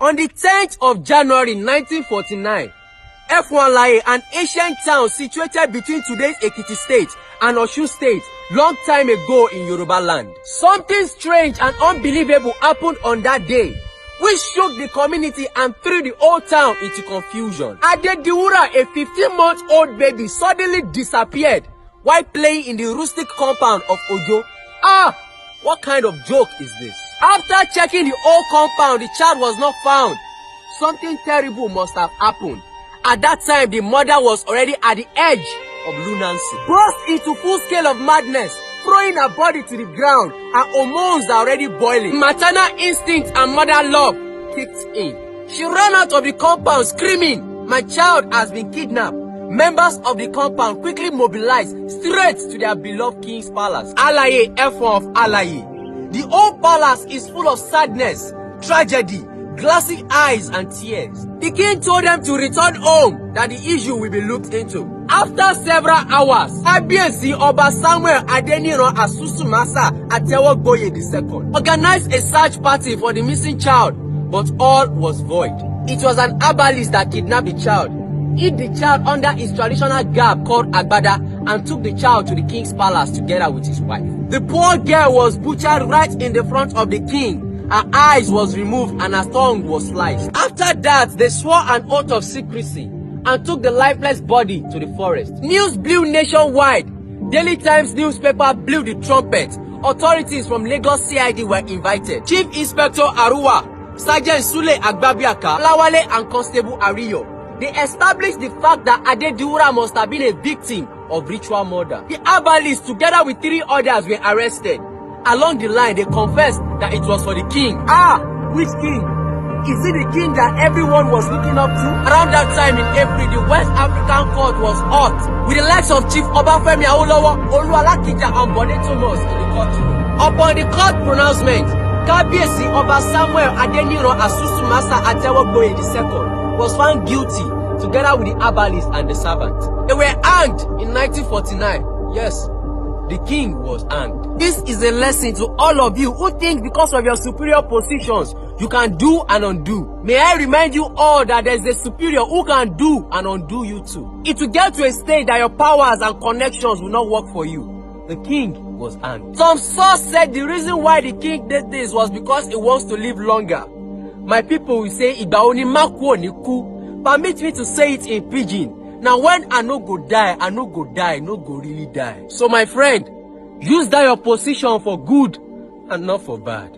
On the 10th of January 1949, F1 an ancient town situated between today's Ekiti State and Osun State, long time ago in Yoruba land. Something strange and unbelievable happened on that day, which shook the community and threw the whole town into confusion. Adediwura, a 15-month-old baby, suddenly disappeared while playing in the rustic compound of Ojo. What kind of joke is this? After checking the whole compound, the child was not found. Something terrible must have happened. At that time, the mother was already at the edge of lunacy, burst into full scale of madness, throwing her body to the ground. Her hormones are already boiling. Maternal instinct and mother love kicked in. She ran out of the compound screaming, "My child has been kidnapped." Members of the compound quickly mobilized straight to their beloved king's palace, Alaye, F1 of Alaye. The whole palace is full of sadness, tragedy, glassy eyes and tears. The king told them to return home, that the issue will be looked into. After several hours, Kábíyèsí Ọba Samuel Adeniran Asusumasa Atewogboye II organized a search party for the missing child, but all was void. It was an herbalist that kidnapped the child, hid the child under his traditional garb called Agbada, and took the child to the king's palace together with his wife. The poor girl was butchered right in the front of the king. Her eyes was removed and her tongue was sliced. After that, they swore an oath of secrecy and took the lifeless body to the forest. News blew nationwide. Daily Times newspaper blew the trumpet. Authorities from Lagos CID were invited. Chief Inspector Aruwa, Sergeant Sule Agbabiaka, Lawale and Constable Ariyo. They established the fact that Adediwura must have been a victim of ritual murder. The herbalist, together with 3 others, were arrested. Along the line, they confessed that it was for the king. Which king? Is it the king that everyone was looking up to? Around that time in April, the West African court was hot, with the likes of Chief Obafemi Awolowo, Oluwalakija and Bode Thomas in the courtroom. Upon the court pronouncement, Kábíyèsí Ọba Samuel Adeniran Asusumasa Atewogboye II was found guilty, together with the herbalist and the servant. They were hanged in 1949. Yes, the king was hanged. This is a lesson to all of you who think because of your superior positions, you can do and undo. May I remind you all that there is a superior who can do and undo you too. It will get to a stage that your powers and connections will not work for you. The king was hanged. Some source said the reason why the king did this was because he wants to live longer. My people will say, "Ìgbà wo ni má kú ò ní kú." Permit me to say it in pidgin. Now when I no go die, I no go die, no go really die. So my friend, use that your position for good and not for bad.